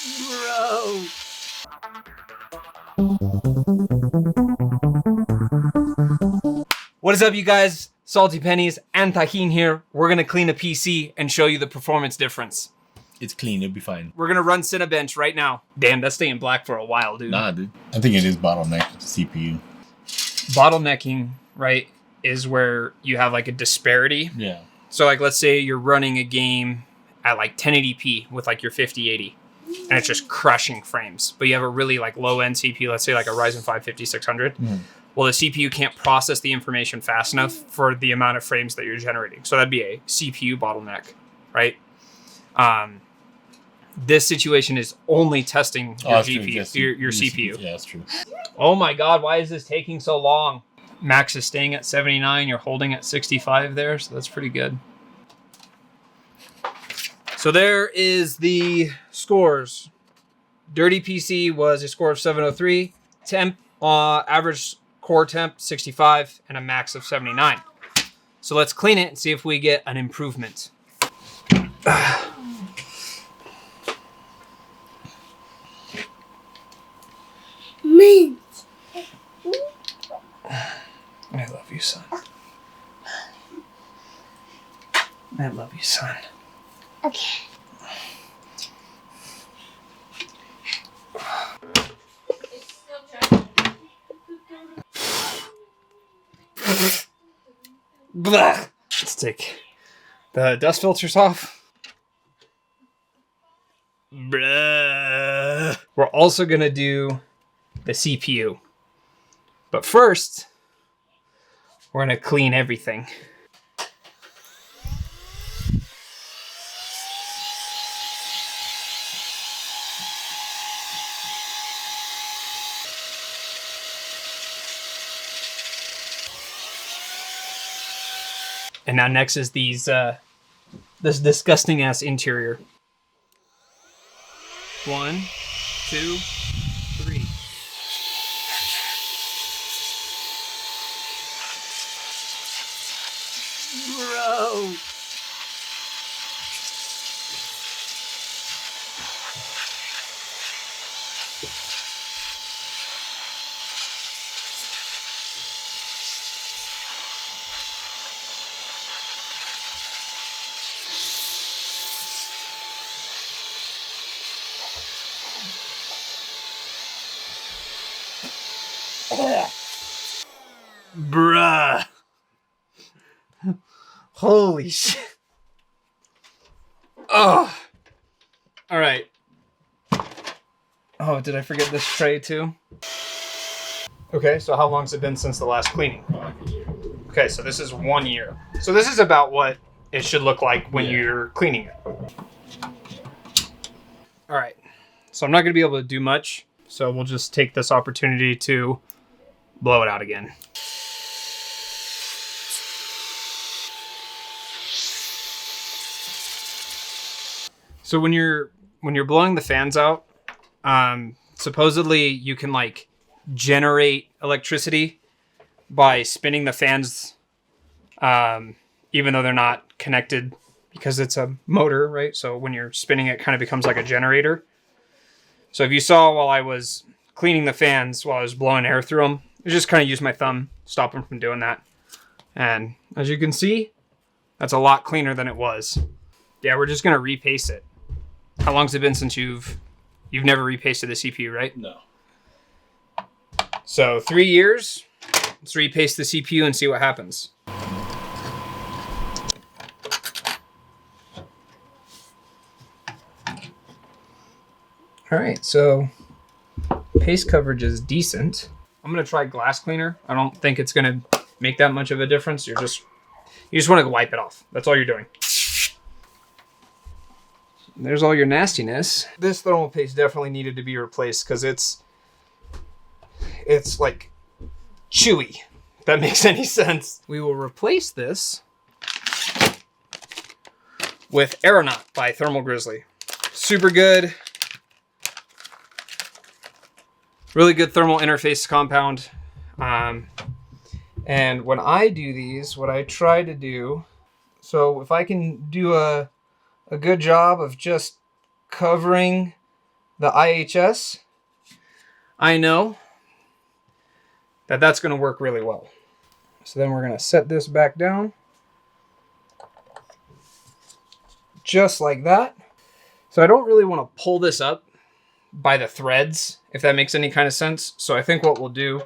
Bro. What is up, you guys? Salty Pennies and Tajin here. We're gonna clean a PC and show you the performance difference. It's clean, it'll be fine. We're gonna run Cinebench right now. Damn, that's staying black for a while, dude. Nah, dude. I think it is bottlenecked with the CPU. Bottlenecking, right, is where you have like a disparity. Yeah. So like, let's say you're running a game at like 1080p with like your 5080 and it's just crushing frames, but you have a really like low end CPU, let's say like a Ryzen 5 5600. Well, the CPU can't process the information fast enough for the amount of frames that you're generating. So that'd be a CPU bottleneck, right? This situation is only testing your GPU, your CPU. Yeah, that's true. Oh my God, why is this taking so long? Max is staying at 79, you're holding at 65 there, so that's pretty good. So there is the scores. Dirty PC was a score of 703, temp, average core temp 65, and a max of 79. So let's clean it and see if we get an improvement. Mint. I love you, son. I love you, son. Okay. Blah. Let's take the dust filters off. Blah. We're also gonna do the CPU. But first, we're gonna clean everything. And now next is these this disgusting ass interior. 1, 2, 3. Bro. Bruh. Holy shit. Oh. All right. Oh, did I forget this tray too? Okay, so how long's it been since the last cleaning? Okay, so this is 1 year. So this is about what it should look like when you're cleaning it. All right. So I'm not going to be able to do much. So we'll just take this opportunity to blow it out again. So when you're blowing the fans out, supposedly you can like generate electricity by spinning the fans, even though they're not connected because it's a motor, right? So when you're spinning it, kind of becomes like a generator. So if you saw while I was cleaning the fans, while I was blowing air through them, I just kind of used my thumb, stop them from doing that. And as you can see, that's a lot cleaner than it was. Yeah, we're just gonna repaste it. How long's it been since you've never repasted the CPU, right? No. So 3 years. Let's repaste the CPU and see what happens. All right, so paste coverage is decent. I'm gonna try glass cleaner. I don't think it's gonna make that much of a difference. You just want to wipe it off. That's all you're doing. There's all your nastiness. This thermal paste definitely needed to be replaced because it's like chewy, if that makes any sense. We will replace this with Aeronaut by Thermal Grizzly. Super good. Really good thermal interface compound. And when I do these, what I try to do, so if I can do a good job of just covering the IHS, I know that that's going to work really well. So then we're going to set this back down. Just like that. So I don't really want to pull this up by the threads, if that makes any kind of sense. So I think what we'll do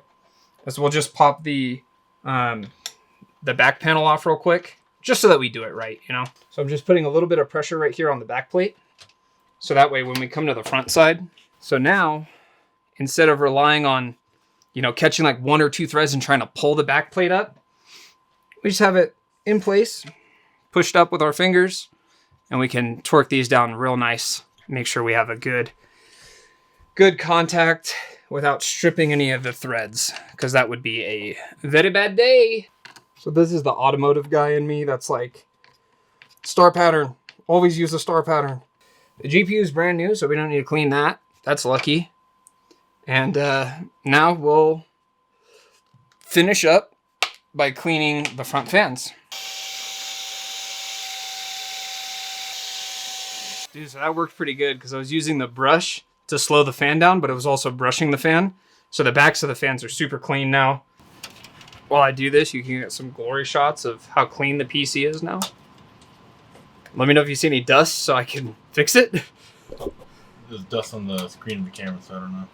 is we'll just pop the back panel off real quick, just so that we do it right, you know? So I'm just putting a little bit of pressure right here on the back plate. So that way when we come to the front side, so now instead of relying on, you know, catching like 1 or 2 threads and trying to pull the back plate up, we just have it in place, pushed up with our fingers, and we can torque these down real nice. Make sure we have a good contact without stripping any of the threads, because that would be a very bad day. So this is the automotive guy in me that's like, star pattern, always use the star pattern. The GPU is brand new, so we don't need to clean that. That's lucky. And now we'll finish up by cleaning the front fans. Dude, so that worked pretty good because I was using the brush to slow the fan down, but it was also brushing the fan. So the backs of the fans are super clean now. While I do this, you can get some glory shots of how clean the PC is now. Let me know if you see any dust so I can fix it. There's dust on the screen of the camera, so I don't know.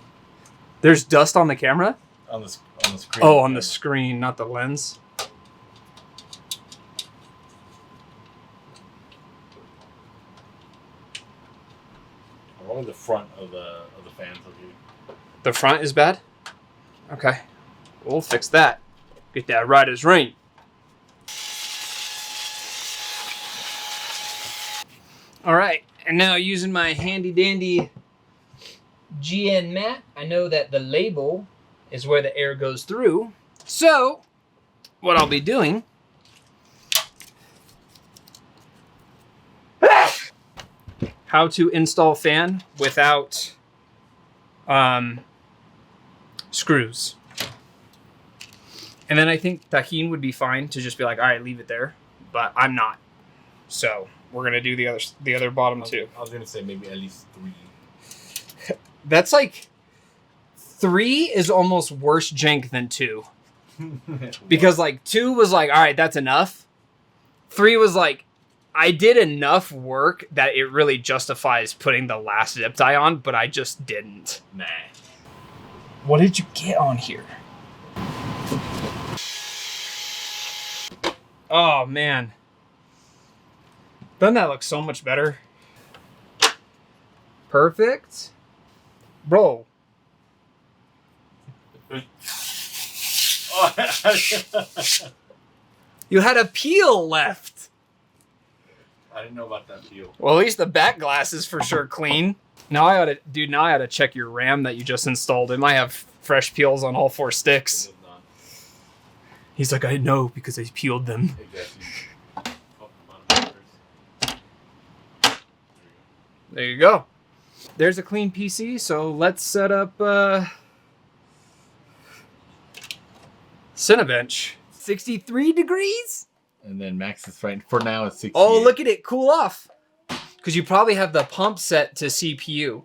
There's dust on the camera? On the screen. Oh, on the screen, not the lens. Only the front of the fans of you. The front is bad? Okay. We'll fix that. Get that right as rain. All right. And now using my handy dandy GN mat, I know that the label is where the air goes through. So what I'll be doing how to install fan without screws. And then I think Tahine would be fine to just be like, all right, leave it there. But I'm not. So we're going to do the other bottom too. I was going to say maybe at least 3. That's like 3 is almost worse jank than 2. Because like 2 was like, all right, that's enough. 3 was like, I did enough work that it really justifies putting the last zip tie on, but I just didn't. Nah. What did you get on here? Oh, man. Doesn't that look so much better? Perfect. Bro. You had a peel left. I didn't know about that peel. Well, at least the back glass is for sure clean. Now I oughta check your RAM that you just installed. It might have fresh peels on all 4 sticks. He's like, I know because I peeled them. There you go. There's a clean PC, so let's set up Cinebench. 63 degrees? And then max is right. For now, it's 60. Oh, look at it cool off. Because you probably have the pump set to CPU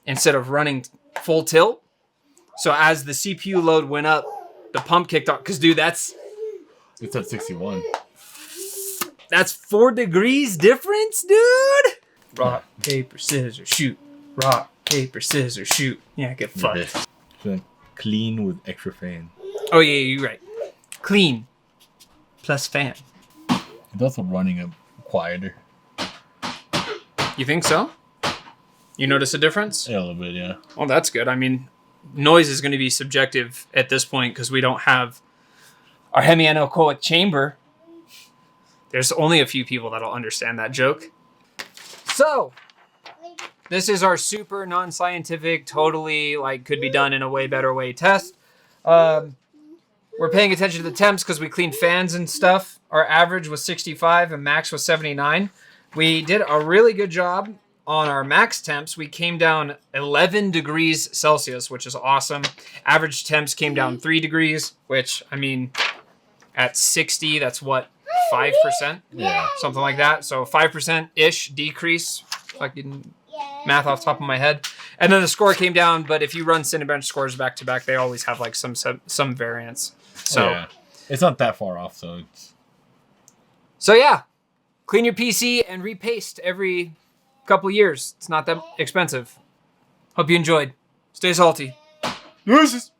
instead of running full tilt. So as the CPU load went up, the pump kicked off. Because, dude, it's at 61. That's 4 degrees difference, dude. Rock, paper, scissors, shoot. Rock, paper, scissors, shoot. Yeah, get fucked. So clean with extra fan. Oh, yeah, you're right. Clean plus fan. It's also running a quieter. You think so? You notice a difference? Yeah, a little bit, yeah. Well, that's good. I mean, noise is going to be subjective at this point because we don't have our hemianechoic chamber. There's only a few people that'll understand that joke. So, this is our super non-scientific, totally like could be done in a way better way test. We're paying attention to the temps because we cleaned fans and stuff. Our average was 65 and max was 79. We did a really good job on our max temps. We came down 11 degrees Celsius, which is awesome. Average temps came down 3 degrees, which, I mean, at 60, that's what, 5%? Yeah. Something like that. So 5%-ish decrease. Fucking math off the top of my head. And then the score came down, but if you run Cinebench scores back to back, they always have like some variance. So yeah. It's not that far off, so it's... So yeah, clean your PC and repaste every couple years. It's not that expensive. Hope you enjoyed. Stay salty. Deuces.